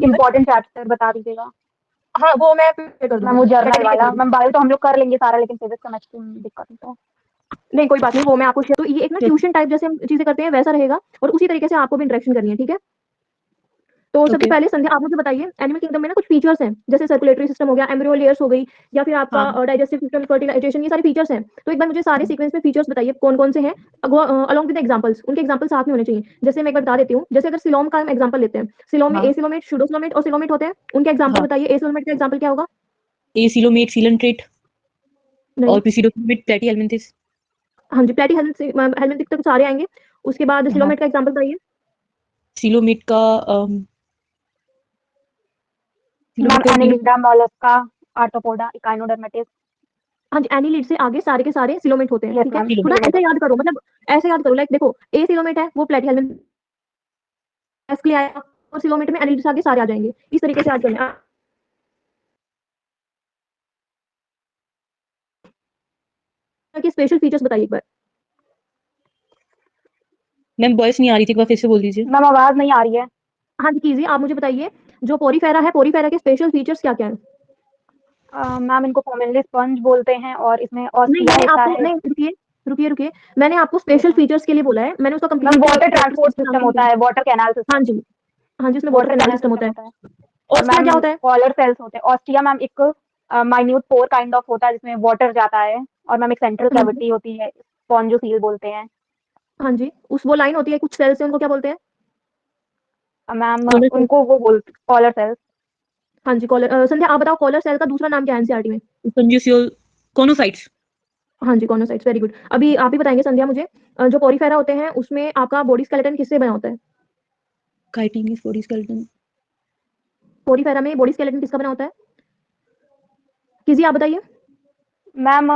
Important chapter बता दीजिएगा। हाँ वो मैं प्रिपेयर कर मैम दूंगी, वो जर्नल कैटेगरी वाला, कैटेगरी। मैम बायो तो हम लोग कर लेंगे सारा, लेकिन फिजिक्स केमिस्ट्री में दिक्कत है तो। नहीं कोई बात नहीं, वो मैं आपको शेयर, तो ये एक ना ट्यूशन टाइप जैसे हम चीजें करते हैं वैसा रहेगा, और उसी तरीके से आपको भी इंटरेक्शन करनी है, ठीक है। तो सबसे ओके। पहले संध्या आप मुझे बताइए, एनिमल किंगडम में ना कुछ फीचर्स हैं, जैसे सर्कुलेटरी सिस्टम हो गया, एम्ब्रियो लेयर्स हो गई, या फिर हाँ आपका डाइजेस्टिव सिस्टम, फर्टिलाइजेशन, ये सारे फीचर्स हैं। तो एक बार मुझे सारे सीक्वेंस में फीचर्स बताइए कौन कौन से हैं, अलॉन्ग विद एग्जांपल्स, उनके एग्जांपल साथ में होने चाहिए। जैसे मैं एक बार बता देती हूँ, जैसे अगर सिलोम का हम एग्जांपल लेते हैं, सिलोम में हाँ एसिलोमेट, शूडोसिलोमेट और सिलोमेट होते हैं, उनके एग्जांपल हाँ। बताइए। एसिलोमेट का एग्जांपल क्या होगा? एसिलोमेट सीलेंट्रेट नहीं। और पिसिडोफिलिमेट प्लेटीहेल्मिन्थिस। हाँ जी, प्लेटी हेलमिंथिक तक सारे आएंगे। उसके बाद हाँ। सिलोमेट का एग्जांपल बताइए। सिलोमेट का मैम सिलोमेट का name. Annelida, Mollusca, Arthropoda, Echinodermata. हाँ जी, एनीलिड से आगे सारे के सारे सिलोमेट होते हैं, यस ठीक है। मैम, तो ना सिलोमेट। ऐसे याद करो, मतलब ऐसे याद करो, लाइक देखो, ए सिलोमेट है वो प्लेटी हेलमिंथ के लिए आएगा, और सिलोमेट में एनीलिड से आगे सारे आ जाएंगे, इस तरीके से याद करना है। कि स्पेशल फीचर्स बताइए एक बार। मैम वॉइस नहीं आ रही थी, एक बार फिर से बोल दीजिए। मैम आवाज नहीं आ रही है। हाँ जी कीजिए, आप मुझे बताइए, जो पोरीफेरा है, पोरीफेरा के स्पेशल फीचर्स क्या क्या है? मैम इनको कॉमनली स्पंज बोलते हैं, और इसमें नहीं ऑस्टिया मैंने होता आपको, है। नहीं रुकिए, रुकिए रुकिए, मैंने आपको यस स्पेशल मैम। फीचर्स के लिए बोला है, मैंने उसका मैम कंप्लीट वाटर ट्रांसपोर्ट नाम सिस्टम नहीं होता लिया। है, वाटर कैनाल हाँ सिस्टम। जी, हाँ जी, उसमें water water canal canal system system होता है। होता है। और ऑस्टिया मैम क्या होता है? कॉलर सेल्स होते हैं। ऑस्टिया मैम एक माइन्यूट पोर काइंड ऑफ होता है जिसमें वाटर जाता है। और मैम एक सेंट्रल हाँ जी, कैविटी होती है, स्पॉन्जोसील बोलते हैं। हाँ जी, उस वो लाइन होती है, कुछ सेल्स है, उनको क्या बोलते हैं? Ma'am collar cell. उनको वो बोलते कॉलर सेल्स। हाँ जी, कॉलर, संध्या आप बताओ कॉलर सेल का दूसरा नाम क्या है एनसीईआरटी में? कंज्यूसियल कोनोसाइट्स। हाँ जी, कॉर्नोसाइट्स, वेरी गुड। अभी आप ही बताएंगे संध्या मुझे, जो पोरीफेरा होते हैं उसमें आपका बॉडी स्केलेटन किससे बना होता है? काइटिनिस बॉडी स्केलेटन। पोरीफेरा में बॉडी स्केलेटन किसका बना होता है? किसी आप बताइए। मैम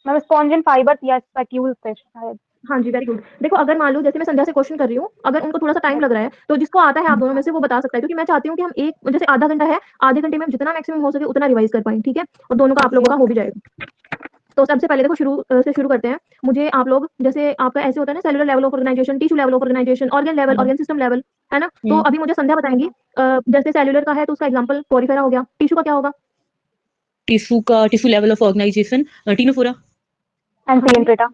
मैम स्पॉन्जिन फाइबर या स्पैक्यूल से शायद। हाँ जी, वेरी गुड। देखो अगर मान लो जैसे मैं संध्या से क्वेश्चन कर रही हूँ, अगर उनको थोड़ा सा टाइम यस लग रहा मैम। है, तो जिसको आता है आप दोनों में से वो बता सकता है, क्योंकि मैं चाहती हूँ कि हम एक, जैसे आधा घंटा है, आधे घंटे में हम जितना मैक्सिमम हो सके उतना रिवाइज कर पाएं, ठीक है, और दोनों का आप लोगों का हो भी जाएगा। तो सबसे पहले देखो शुरू से शुरू करते हैं। मुझे आप लोग, जैसे आपका ऐसे होता है ना, cellular level of organisation, tissue level of organisation, organ level, हाँ। ऑर्गन सिस्टम लेवल, है ना। तो हम्म। अभी मुझे संध्या बताएंगी, जैसे सेलुलर का है तो उसका एग्जांपल पोरीफेरा हो गया, टिश्यू का क्या होगा? टिश्यू का tissue level of organization Ctenophora. हाँ जी, एंसियंट्रेटा।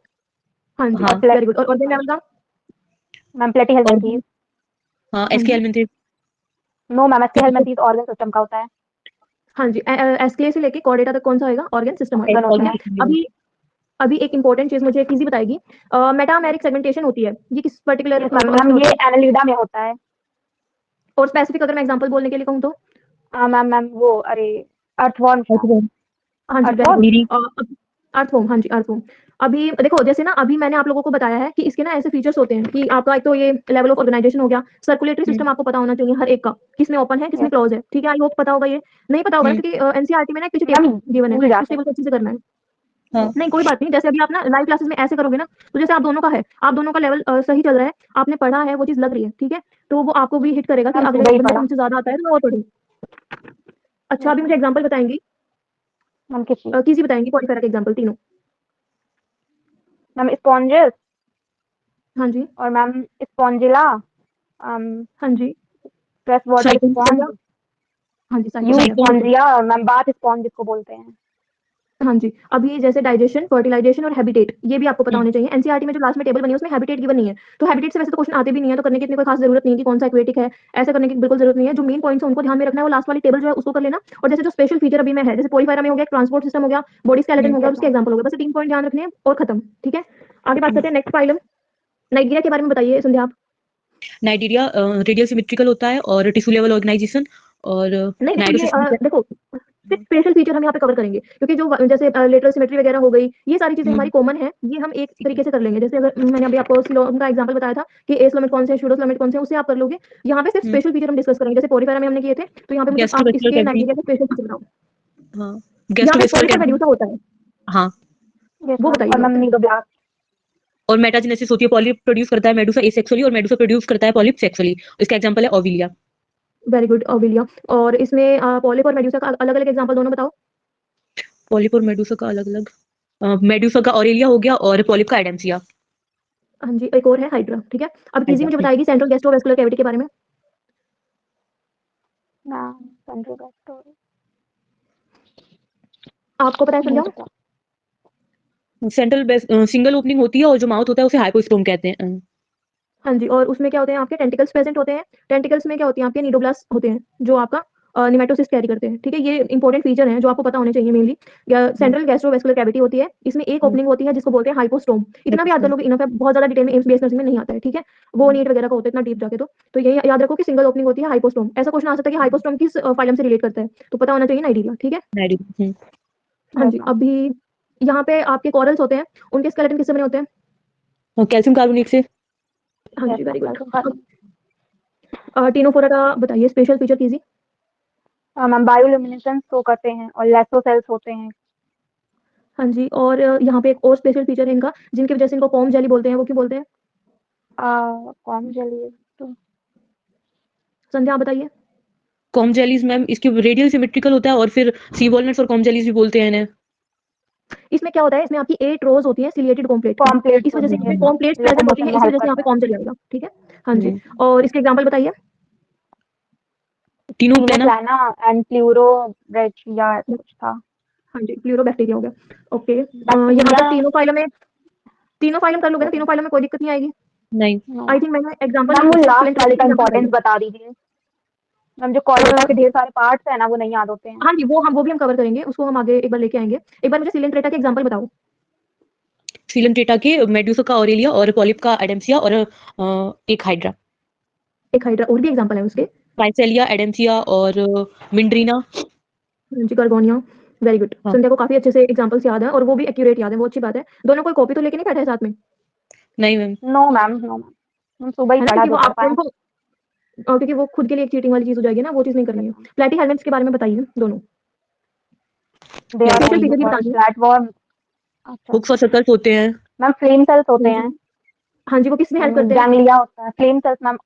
हाँ जी, और हाँ। Very good. और ऑर्गन लेवल का? मैम प्लेटी और हेलमिंथीज। हाँ हाँ एसके जी, एलिमेंट्री। नो मैम, एसके हेलमिंथीज ऑर्गन सिस्टम का होता है। हाँ जी, एसके से लेके कॉर्डेटा तक कौन सा होएगा? ऑर्गन सिस्टम होएगा, ऑर्गन ठीक होता है। है। अभी अभी एक इंपॉर्टेंट चीज मुझे एक चीज बताएगी, मेटामेरिक सेगमेंटेशन होती है, ये किस particular yes ma'am, process ma'am में ये होती है? एनालिडा में होता है। और स्पेसिफिक अगर मैं एग्जांपल बोलने के लिए कहूँ तो? मैम मैम वो अरे अर्थवॉर्म शायद। अर्थवॉर्म। हाँ जी, very earthworm. Good. Leading. Earthworm, हाँ जी, अर्थवॉर्म। अभी देखो जैसे ना, अभी मैंने आप लोगों को बताया है कि इसके ना ऐसे फीचर्स होते हैं कि आपका एक तो ये लेवल ऑफ ऑर्गेनाइजेशन हो गया, सर्कुलेटरी सिस्टम आपको पता होना चाहिए हर एक का, किसमें ओपन है किसमें यस। क्लोज है, ठीक है, आई होप पता होगा ये। नहीं पता होगा ना, क्योंकि एनसीईआरटी में ना एक पीछे मैम टेबल गिवन है, भूल उस जाते टेबल हैं। को अच्छे से करना है। हाँ। नहीं कोई बात नहीं, जैसे अभी आप ना लाइव क्लासेस में ऐसे करोगे ना, तो जैसे आप दोनों का है, आप दोनों का लेवल सही चल रहा है, आपने पढ़ा है, वो चीज लग रही है, ठीक है, तो वो आपको भी हिट करेगा कि मैम अगले सुबह ही बंदे को पढ़ा। मुझसे ज्यादा आता है तो मैं और पढ़ूँ। अच्छा यस अभी मुझे मैम। एग्जांपल बताएंगी, मैम किस चीज? किसी बताएंगी पॉलीफेरा के एग्जांपल तीनों। Ma'am sponges. हाँ जी, और मैम स्पॉन्जिला, हाँ जी, फ्रेश वाटर साइटोप्लाज्म। स्पॉन्ज, हाँ जी, you cytoplasm, very good. Spongia, ma'am bath sponge जिसको बोलते हैं। हाँ जी, अभी जैसे डाइजेशन, फर्टिलाइजेशन और हैबिटेट, ये भी आपको पता होने चाहिए। एनसीईआरटी में जो लास्ट में टेबल बनी है उसमें हैबिटेट गिवन नहीं है, तो हैबिटेट से वैसे तो क्वेश्चन आते भी नहीं है, तो करने की इतनी कोई खास जरूरत नहीं है कि कौन सा एक्वेटिक है, ऐसा करने की बिल्कुल जरूरत नहीं है। जो मेन पॉइंट्स है उनको ध्यान में रखना है, वो लास्ट वाली टेबल जो है उसको कर लेना। और जैसे जो स्पेशल फीचर अभी में है, जैसे पोरीफेरा में हो गया, ट्रांसपोर्ट सिस्टम हो गया, बॉडी स्केलेटन हो गया, यस उसके मैम। एग्जाम्पल हो गया, बस 3 पॉइंट ध्यान रखने हैं और खत्म, ठीक है। आगे बात करते हैं नेक्स्ट फाइलम, नाइजीरिया के बारे में बताइए संध्या आप। नाइजीरिया रेडियल सिमेट्रिकल होता है और टिश्यू लेवल ऑर्गेनाइजेशन और नहीं देखो ये नाइट्रोसिस। देखो, सिर्फ स्पेशल फीचर हम यहाँ पे कवर करेंगे, क्योंकि जो जैसे लेटरल सिमेट्री वगैरह हो गई, ये सारी चीजें हमारी कॉमन है, ये हम एक तरीके से कर लेंगे। जैसे अगर मैंने अभी आपको सिलोन का एग्जांपल बताया था कि एस्लोमेट कौन से हैं, शूडोस्लोमेट कौन से हैं, उससे आप कर लोगे। यहाँ पे सिर्फ स्पेशल फीचर हम डिस्कस करेंगे, जैसे पोरीफेरा में हमने किए थे, तो यहाँ पे मुझे आप गैस्ट्रोवेस्कुलर इसके कैविटी। नाइजीरिया के स्पेशल फीचर बताओ। हाँ यहाँ पे गैस्ट्रोवेस्कुलर पोलीफर कैविटी। मेड्यूसा होता है, हाँ। यस वो मैम, बताइए और क्या मैम होता है? नीडोब्लास्ट। और मेटाजेनेसिस होती है, पॉलिप प्रोड्यूस करता है मेडुसा एसेक्सुअली और मेडुसा प्रोड्यूस करता है पॉलिप सेक्सुअली। इसका एग्जांपल है ओविलिया। Very good, ओविलिया। और इसमें पॉलिप और मेड्यूसा का अलग अलग एग्जाम्पल दोनों बताओ। पॉलिप और मेडुसा का अलग अलग, मेडुसा का ऑरेलिया हो गया और पॉलिप का एडेंसिया। हाँ जी, एक और है हाइड्रा, ठीक है। अब किसी मुझे हाइड्रा। बताएगी सेंट्रल गैस्ट्रोवेस्कुलर कैविटी के बारे में। मैम सेंट्रल गैस्ट्रो आपको पता है संध्या? नहीं पता। सेंट्रल सिंगल ओपनिंग होती है और जो माउथ होता है उसे हाइपोस्टोम कहते हैं। हाँ जी, और उसमें क्या होते हैं आपके टेंटिकल्स प्रेजेंट होते हैं। टेंटिकल्स में क्या होती हैं आपके निडोब्लास्ट होते हैं जो आपका निमेटोसिस्ट कैरी करते हैं, ठीक है? ये इंपॉर्टेंट फीचर हैं जो आपको पता होने चाहिए मेनली। सेंट्रल गैस्ट्रोवेस्कुलर कैविटी होती है, इसमें एक ओपनिंग होती है जिसको बोलते हैं हाइपोस्टोम। इतना भी याद कर लो कि इनफ है, बहुत ज्यादा डिटेल में एम्स बीएस नर्सिंग में नहीं आता है, ठीक है? वो नीट वगैरह का होता है इतना डीप जाके तो यही याद रखो कि सिंगल ओपनिंग होती है हाइपोस्टोम। ऐसा क्वेश्चन आ सकता है कि हाइपोस्टोम किस फाइलम से रिलेट करता है, तो पता होना चाहिए ना आइडिया, ठीक है? हाँ यस जी, मैम। अभी यहाँ पे आपके कॉरल्स होते हैं, उनके स्केलेटन किससे बने होते हैं? कैल्शियम कार्बोनेट से। हाँ यस जी, वेरी मैम गुड। टीनोफोरा का बताइए स्पेशल फीचर कीजिए। मैम बायोल्यूमिनेसेंस शो करते हैं और लेसो सेल्स होते हैं। हाँ जी, और यहाँ पे एक और स्पेशल फीचर है इनका, जिनकी वजह से इनको पॉम जेली बोलते हैं, वो क्यों बोलते हैं? कौन चलिए तो संध्या आप बताइए। कॉम जेलीज मैम इसकी रेडियल सिमेट्रिकल होता है और फिर सी वॉलनट्स और कॉम जेलीज भी बोलते हैं इन्हें। इसमें क्या होता है, इसमें आपकी 8 रोज होती हैं सिलिएटेड कॉम्प्लेट की, कॉम्प्लेट्स इस वजह से होती यहाँ हैं पे मैम, कॉम्प्लेट्स प्रेजेंट होती लोकोमोशन हैं, में इस हेल्प वजह से यहाँ पे करता है। कॉम जेली आएगा, ठीक है? हाँ जी, और इसके एग्जाम्पल बताइए। तीनों टीनो प्लाना। प्लाना एंड प्लूरोब्रेचिया ऐसा कुछ था। हाँ जी, प्लूरोबैक्टीरिया हो गया। ओके, यहाँ बैक्टीरिया तक तीनों फाइलम कर लोगे ना? तीनों फाइलम में कोई दिक्कत नहीं आएगी? नहीं। आई थिंक मैंने एग्जाम्पल मैम नहीं वो पूछा, लास्ट वाले का एग्जाम्पल इम्पोर्टेंस बताइए। बता दीजिए मैम, जो कॉलेटा के ढेर सारे पार्ट्स है ना वो नहीं याद होते हैं। हाँ जी, वो भी हम कवर करेंगे, उसको हम आगे एक बार लेके आएंगे। एक बार मुझे सिलेंट्रेटा के एग्जाम्पल बताओ। सिलेंट्रेटा के मेडुसा का ऑरेलिया और पॉलिप का एडेम्सिया और एक हाइड्रा। एक हाइड्रा, और भी एग्जाम्पल है उसके? ट्राइसेलिया, एडेम्सिया और मिंड्रीना। हाँ जी, कार्गोनिया। वेरी गुड, हाँ। संध्या को काफी अच्छे से एग्जांपल्स याद है और वो भी एक्यूरेट याद है, वो अच्छी बात है। दोनों कोई कॉपी तो लेके नहीं बैठा है साथ में? नहीं ma'am. No ma'am, no ma'am, हम सुबह ही है ना, पढ़ा क्योंकि जो वो पढ़ आप पाए। उनको क्योंकि वो खुद के लिए एक चीटिंग वाली चीज हो जाएगी ना, वो चीज नहीं करनी है। प्लेटी हेलमेट्स के बारे में बताइए दोनों, they are special only feature भी फॉर बताइए। प्लेटफॉर्म। अच्छा हुक्स और सर्कल्स होते हैं। मैम, फ्लेम सेल्स होते हाँ हैं। जी, हाँ जी, वो किसमें हेल्प करते हैं? गैंग्लिया होता है। फ्लेम सेल्स मैम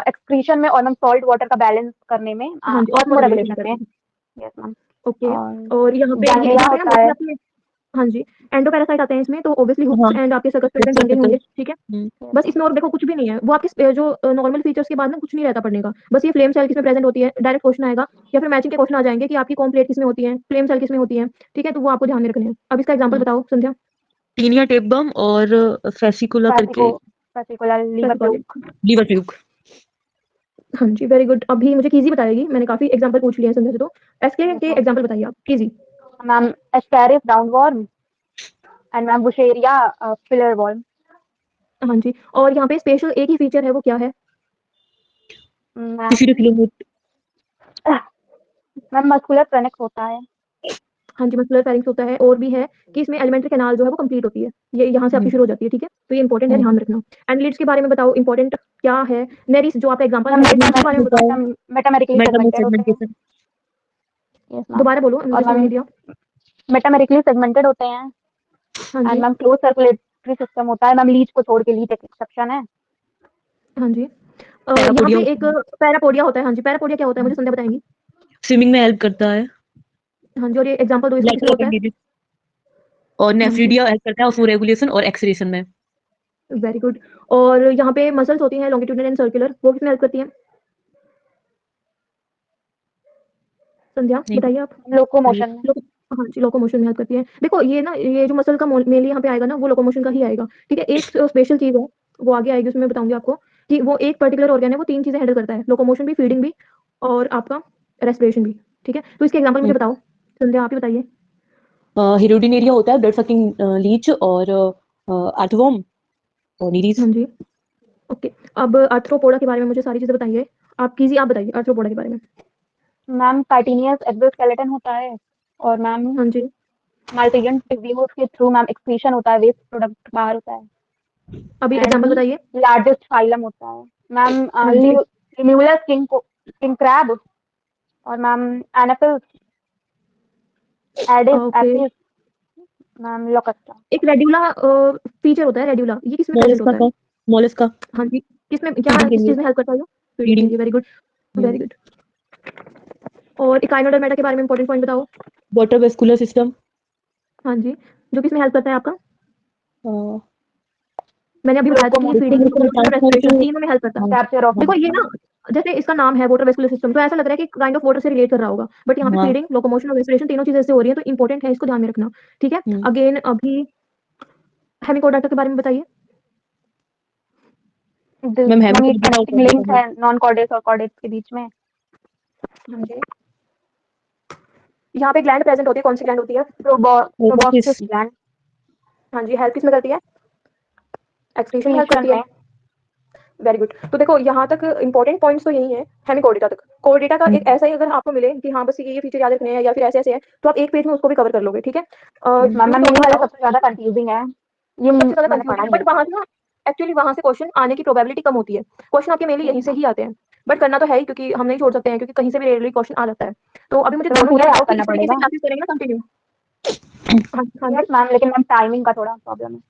एक्सक्रीशन में और मैम सॉल्ट वाटर का बैलेंस करने में, हाँ जी, ऑस्मो ऑस्मोरेगुलेशन रेगुलेशन में। करते हैं। Yes ma'am. ओके, और और यहाँ पे गैंग्लिया यहाँ पे ना होता मोस्टली है। आपके, हाँ जी, एंडोपैरासाइट आते हैं इसमें, तो ऑब्वियसली हाँ, हुक्स एंड आपके सर्कस हुक्स प्रेजेंट और होंगे ही होंगे, सर्कल्स। ठीक है? हम्म। Yes, बस ma'am। इसमें और देखो कुछ भी नहीं है, वो आपके जो नॉर्मल फीचर्स के बाद ना कुछ नहीं रहता पढ़ने का, बस ये फ्लेम सेल किसमें प्रेजेंट होती है, डायरेक्ट क्वेश्चन आएगा, या फिर मैचिंग के क्वेश्चन आ जाएंगे कि आपकी कॉम्प्लेट किसमें होती है, फ्लेम सेल किसमें होती है, ठीक है? तो वो आपको ध्यान में रखने हैं। अब इसका एग्जांपल बताओ संध्या। टीनिया टेपबम और फेसिकुला करके। Fasciola liver Fasciculi। Fluke. Liver fluke. हाँ जी, वेरी गुड। अभी मुझे कीजी बताएगी, मैंने काफी एग्जांपल पूछ लिए हैं संध्या से, तो एसके के एग्जांपल बताइए आप, कीजी। Ma'am Ascaris roundworm and ma'am Wuchereria filarial worm. हाँ जी, और यहाँ पे स्पेशल एक ही फीचर है, वो क्या है? मैम टिश्यू किलोमीटर। मैम मस्कुलर फ्रेनेक्स होता है। हाँ जी, मस्कुलर फेरिंग्स होता है, और भी है कि इसमें एलिमेंट्री कैनाल जो है वो कंप्लीट होती है, ये यहाँ से आपकी शुरू हो जाती है, ठीक है? तो ये इंपॉर्टेंट है, ध्यान रखना। एंड लीड्स के बारे में बताओ, इंपॉर्टेंट क्या है? नेरिस जो आपका एग्जांपल मैम है, उसके बारे में बताओ। मेटामेरिकली मेटामोर सेगमेंटेड होते हैं। सेगमेंटेशन। Yes ma'am. दोबारा बोलो, मुझे और सुन मैम नहीं दिया। मेटामेरिकली सेगमेंटेड होते हैं। हाँ एंड जी, मैम क्लोज सर्कुलेटरी सिस्टम होता है। मैम लीच को छोड़ के, लीच एक एक्सेप्शन है। हाँ जी, यहाँ पैरापोडिया पे एक पैरापोडिया होता है। हाँ जी, पैरापोडिया क्या होता है, मुझे संध्या बताएंगी। स्विमिंग में हेल्प करता है। हाँ जी, और ये एग्जांपल दो, इसका किसमें लैटरल होता है? अपेंडेजेस और हाँ जी, नेफ्रिडिया हेल्प करता है उसमें रेगुलेशन और एक्सरेशन में। Very good. और यहाँ पे मसल्स होती हैं लॉन्गिट्यूडनल एंड सर्कुलर, वो किसमें हेल्प करती हैं? संध्या नहीं। बताइए आप। लोकोमोशन में। लोको हाँ जी, लोकोमोशन में हेल्प करती है। देखो ये ना, ये जो मसल का मेनली यहाँ पे आएगा ना, वो लोकोमोशन का ही आएगा, ठीक है? एक स्पेशल चीज है, वो आगे आएगी, उसमें बताऊंगी आपको कि वो एक पर्टिकुलर ऑर्गन है, वो 3 चीजें हैंडल करता है, लोकोमोशन भी, फीडिंग भी, और आपका रेस्पिरेशन भी, ठीक है? तो इसके एग्जांपल मुझे बताओ, संध्या आप ही बताइए। हिरोडिनेरिया होता है ब्लड सकिंग लीच और अर्थवर्म और नीरीज। हाँ जी, ओके। अब आर्थ्रोपोडा के बारे में मुझे सारी चीजें बताइए। आप कीजिए, आप बताइए आर्थ्रोपोडा के बारे में। मैम कार्टिनियस एक्सोस्केलेटन होता है। और मैम हाँ जी, माल्टीजन टिब्यूल्स के थ्रू मैम एक्सक्रीशन होता है, वेस्ट प्रोडक्ट बाहर होता है। अभी एग्जांपल एंड बताइए। लार्जेस्ट फाइलम होता है मैम हाँ जी, लिम्यूलस किंग क्रैब। और ma'am Anopheles Aedes okay. Apis ma'am Locusta. एक रेड्यूला फीचर होता है, रेड्यूला, ये किसमें प्रेजेंट मोलस्का होता है? का। मोलस्का हाँ जी, किसमें, क्या, फीडिंग के किस लिए। चीज में हेल्प करता है ये? फीडिंग के फीडिंग। लिए, वेरी गुड, वेरी गुड। और इकाइनोडर्मेटा के बारे में इंपॉर्टेंट पॉइंट बताओ। Water vascular system. हाँ जी, जो किसमें हेल्प करता है आपका? मैंने अभी बताया था कि ये फीडिंग, लोकोमोशन और रेस्पिरेशन लोकोमोशन तीनों में हेल्प करता है। कैप्चर ऑफ देखो ये ना, जैसे इसका नाम है वाटर वेस्कुलर सिस्टम, तो ऐसा लग रहा है कि काइंड ऑफ वाटर से रिलेट कर रहा होगा, बट यहाँ पे हाँ। फीडिंग, लोकोमोशन और रेस्पिरेशन तीनों चीजें इससे हो रही है, तो इंपॉर्टेंट है, इसको ध्यान में रखना। ठीक है, अगेन अभी हेमिकोडाटा के बारे में बताइए। मैम ये हेमिकोडाटा कनेक्टिंग लिंक है नॉन कॉर्डेट्स और कॉर्डेट्स के बीच में। हाँ जी, यहाँ पे ग्लैंड प्रेजेंट होती है, कौन सी ग्लैंड होती है? प्रोबॉक्सिस ग्लैंड। हाँ जी, हेल्प किसमें करती है? एक्सक्रीशन में हेल्प करती है। Very good. तो देखो यहाँ तक इंपॉर्टेंट पॉइंट्स तो यही है हेमिकोडाटा तक। कोर्डेटा का एक ऐसा ही अगर आपको मिले कि हाँ बस ये फीचर याद रखने हैं या फिर ऐसे ऐसे है, तो आप एक पेज में उसको भी कवर कर लोगे। ठीक है, मैम ये वाला सबसे ज्यादा कंफ्यूजिंग है, ये सबसे ज्यादा मैंने पढ़ा कंफ्यूजन, नहीं बट वहां से ना एक्चुअली वहां से क्वेश्चन आने की प्रोबेबिलिटी कम होती है। क्वेश्चन आपके मेनली यहीं से ही आते हैं, बट करना तो है ही, क्योंकि हम नहीं छोड़ सकते हैं, क्योंकि कहीं से भी रेयरली क्वेश्चन आ जाता है। तो अभी मुझे दोनों पूरा ये याद बताओ कि करना इस तरीके से पड़ेगा। क्लासेस करेंगे ना कंटिन्यू? हाँ जी। मैम लेकिन मैम टाइमिंग का थोड़ा प्रॉब्लम है।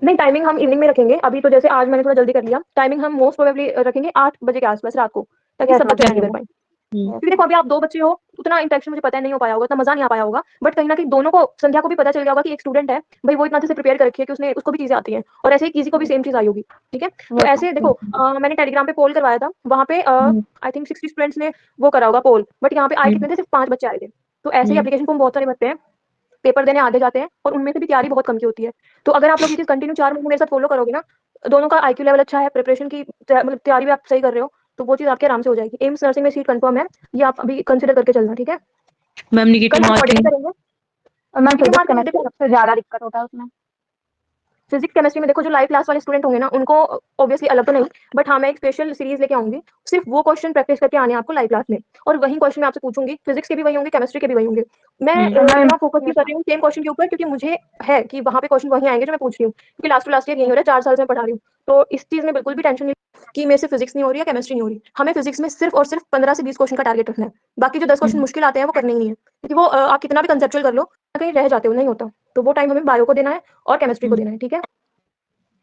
नहीं, टाइमिंग हम इवनिंग में रखेंगे। अभी तो जैसे आज मैंने थोड़ा जल्दी कर लिया, टाइमिंग हम मोस्ट प्रोबेबली रखेंगे 8 बजे के आसपास रात को, ताकि सब बच्चे अटेंड कर पाए। क्योंकि देखो अभी आप 2 बच्चे हो, उतना इंटरेक्शन मुझे पता नहीं हो पाया होगा, इतना मजा नहीं आ पाया होगा, बट कहीं ना कहीं दोनों को, संध्या को भी पता चल गया होगा कि एक स्टूडेंट है भाई, वो इतना अच्छे से प्रिपेयर कर रखी है कि उसने उसको भी चीजें आती हैं, और ऐसे ही किसी को भी सेम चीज आई होगी। ठीक है, तो ऐसे देखो मैंने टेलीग्राम पे पोल करवाया था, वहां पे आई थिंक 60 स्टूडेंट्स ने वो करा होगा पोल, बट यहाँ पे आए कितने थे? सिर्फ 5 बच्चे आए थे। तो ऐसे ही एप्लीकेशन फॉर्म बहुत सारे भरते हैं, पेपर देने आगे जाते हैं, और उनमें से भी तैयारी बहुत कम की होती है। तो अगर आप लोग ये चीज कंटिन्यू 4 महीने मेरे साथ फॉलो करोगे ना, दोनों का आईक्यू लेवल अच्छा है, प्रिपरेशन की मतलब तैयारी भी आप सही कर रहे हो, तो वो चीज आपके आराम से हो जाएगी। एम्स नर्सिंग में सीट कंफर्म है, ये आप अभी कंसिडर करके चलना। ठीक है, मैम नेगेटिव कल मार्किंग। करेंगे। Ma'am negative physics marking chemistry देखो, सबसे ज्यादा दिक्कत होता है उसमें। फिजिक्स केमिस्ट्री में देखो जो लाइव क्लास वाले स्टूडेंट होंगे ना, उनको ऑब्वियसली अलग तो नहीं, बट हाँ मैं एक स्पेशल सीरीज लेके आऊंगी, सिर्फ वो क्वेश्चन प्रैक्टिस करके आने हैं आपको लाइव क्लास में, और वही क्वेश्चन मैं आपसे पूछूंगी, फिजिक्स के भी वही होंगे, केमिस्ट्री के भी वही होंगे। मैं इतना फोकस भी कर रही हूँ सेम क्वेश्चन के ऊपर, क्योंकि मुझे है कि वहाँ पे क्वेश्चन वही आएंगे जो मैं पूछ रही हूँ, क्योंकि लास्ट टू लास्ट ईयर यही हो रहा है, 4 साल से मैं पढ़ा रही हूँ। तो इस चीज में बिल्कुल भी टेंशन नहीं कि मेरे से फिजिक्स नहीं हो रही है, केमिस्ट्री नहीं हो रही। हमें फिजिक्स में सिर्फ और सिर्फ 15 से 20 क्वेश्चन का टारगेट रखना है, बाकी जो 10 क्वेश्चन मुश्किल आते हैं वो करने ही नहीं है, क्योंकि वो आप कितना भी कंसेप्चुअल कर लो, कहीं रह जाते हो, नहीं होता। तो वो टाइम हमें बायो को देना है और केमिस्ट्री को देना है। ठीक है,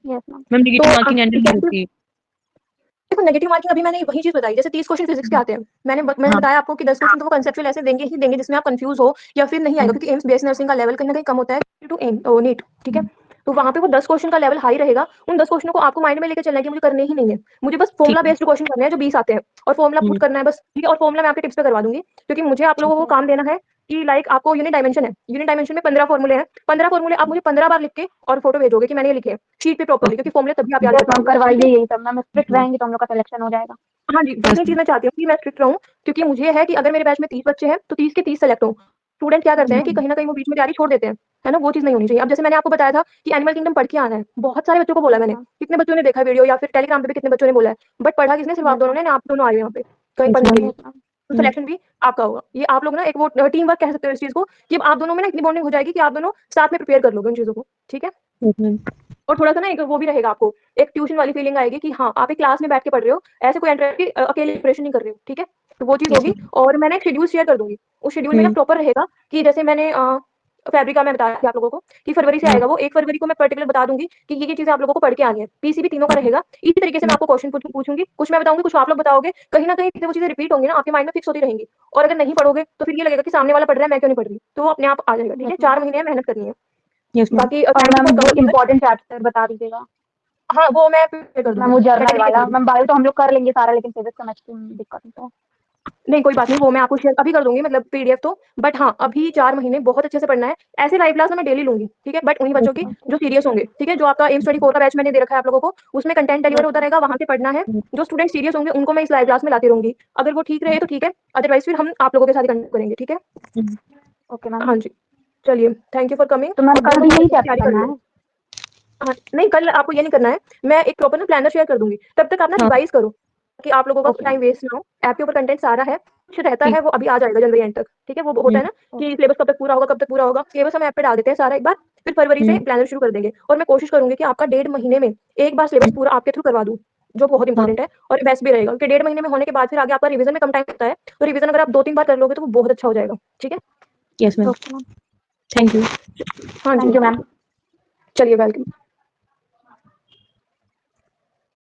यस मैम। मैम नेगेटिव तो मार्किंग एंड नहीं होती। देखो नेगेटिव मार्किंग अभी मैंने वही चीज बताई, जैसे 30 क्वेश्चन फिजिक्स के आते हैं, मैंने हाँ। बताया आपको कि 10 क्वेश्चन तो वो कंसेप्चुअल ऐसे देंगे ही देंगे जिसमें आप कंफ्यूज हो या फिर नहीं आएगा, क्योंकि एम्स बेस नर्सिंग का लेवल कहीं ना कहीं कम होता है टू एम नीट। ठीक है, तो वहां पे वो 10 क्वेश्चन का लेवल हाई रहेगा, उन 10 क्वेश्चनों को आपको माइंड में लेकर चलना है कि मुझे करने ही नहीं है, मुझे बस फॉर्मुला बेस्ड क्वेश्चन करने हैं जो 20 आते हैं, और फॉर्मुला पुट करना है बस। ठीक है, और फॉर्मुला मैं आपके टिप्स पे करवा दूंगी, क्योंकि मुझे आप लोगों को काम देना है कि लाइक आपको यूनिट डायमेंशन है, यूनिट डायमेंशन में 15 फॉर्मूले हैं, 15 फॉर्मूले आप मुझे 15 बार लिख के और फोटो भेजोगे कि मैंने ये लिखे हैं शीट पे प्रॉपर्ली, क्योंकि फॉर्मूले तभी आप याद यस कर मैम पाओगे। करवाइए यही सब। मैम स्ट्रिक्ट रहेंगे तो हम लोग का सिलेक्शन हो जाएगा। हाँ जी, बस ये चीज मैं चाहती हूँ कि मैं स्ट्रिक्ट रहूँ, क्योंकि मुझे है कि अगर मेरे बैच में 30 बच्चे हैं तो 30 के 30 सेलेक्ट हो। स्टूडेंट क्या करते हैं कि कहीं ना कहीं वो बीच में तैयारी छोड़ देते हैं, है ना, वो चीज नहीं होनी चाहिए। अब जैसे मैंने आपको बताया था कि एनिमल किंगडम पढ़ के आना है, बहुत सारे बच्चों को बोला मैंने, कितने बच्चों ने देखा वीडियो या फिर टेलीग्राम पे भी कितने बच्चों ने बोला है, बट पढ़ा किसने? सिर्फ आप दोनों ने, आप दोनों आए यहाँ पे कहीं पढ़ नहीं। तो सिलेक्शन भी आपका होगा। ये आप लोग ना एक वो टीम वर्क कह सकते हो इस चीज को, कि आप दोनों में ना इतनी बॉन्डिंग हो जाएगी कि आप दोनों साथ में प्रिपेयर कर लोगे उन चीजों को। ठीक है, और थोड़ा सा ना एक वो भी रहेगा, आपको एक ट्यूशन वाली फीलिंग आएगी कि हाँ आप एक क्लास में बैठ के पढ़ रहे हो, ऐसे कोई एंटर की अकेले प्रिपरेशन नहीं कर रहे हो। ठीक है, तो वो चीज होगी। और मैंने एक शेड्यूल शेयर कर दूंगी, उस शेड्यूल में ना प्रॉपर रहेगा कि जैसे मैंने फैब्रिक का मैं बताया था आप लोगों को कि फरवरी से आएगा, वो 1 फरवरी को मैं पर्टिकुलर बता दूंगी कि ये चीजें आप लोगों को पढ़ के आनी है। पीसीबी तीनों का रहेगा, इसी तरीके से मैं आपको क्वेश्चन पूछूंगी, कुछ मैं बताऊंगी, कुछ आप लोग बताओगे, कहीं ना कहीं वो चीजें रिपीट होंगी ना, आपके माइंड में फिक्स होती रहेंगी, और अगर नहीं पढ़ोगे तो फिर ये लगेगा कि सामने वाला पढ़ रहा है, मैं क्यों नहीं पढ़ रही, तो वो अपने आप आ जाएगा। ठीक है, 4 महीने मेहनत करनी है। बाकी मैम वो इम्पोर्टेंट चैप्टर बता दीजिएगा। हाँ वो मैं प्रिपेयर कर दूंगी। मैम वो जर्नल वाला, मैम बायो तो हम लोग कर लेंगे सारा, लेकिन फिजिक्स केमिस्ट्री में दिक्कत है। नहीं कोई बात नहीं, वो मैं आपको शेयर अभी कर दूंगी, मतलब पीडीएफ तो। बट हाँ अभी 4 महीने बहुत अच्छे से पढ़ना है। ऐसे लाइव क्लास मैं डेली लूंगी, ठीक है, बट उन्हीं बच्चों की जो सीरियस होंगे। ठीक है, जो आपका एम स्टडी 4 का बैच मैंने दे रखा है आप लोगों को, उसमें कंटेंट डिलीवर होता रहेगा, वहां से पढ़ना है। जो स्टूडेंट सीरियस होंगे उनको मैं इस लाइव क्लास में लाती रहूंगी, अगर वो ठीक रहे तो ठीक है, अदरवाइज फिर हम आप लोगों के साथ कंटिन्यू करेंगे। ठीक है, ओके मैम। हाँ जी, चलिए थैंक यू फॉर कमिंग। तो मैम कल भी यही चैप्टर करना है? हाँ नहीं, कल आपको ये नहीं करना है, मैं एक प्रॉपर ना प्लानर शेयर कर दूंगी, तब तक आप ना रिवाइज करो कि आप लोगों का टाइम वेस्ट ना हो। ऐप के ऊपर कंटेंट सारा है, कुछ रहता है वो अभी आ जाएगा जनवरी एंड तक। ठीक है, वो होता है ना कि सिलेबस कब तक पूरा होगा, कब तक पूरा होगा, सिलेबस हम ऐप पे डाल देते हैं सारा एक बार, फिर फरवरी से प्लानर शुरू कर देंगे। और मैं कोशिश करूंगी कि आपका 1.5 महीने में एक बार सिलेबस पूरा आपके थ्रू करवा दूं, जो बहुत इंपॉर्टेंट है और बेस्ट भी रहेगा, क्योंकि 1.5 महीने में होने के बाद फिर आगे आपका रिवीजन में कम टाइम लगता है, तो रिवीजन अगर आप 2-3 बार कर लोगे तो वो बहुत अच्छा हो जाएगा। ठीक है, यस मैम, थैंक यू। हाँ जी, थैंक यू मैम। चलिए वेलकम।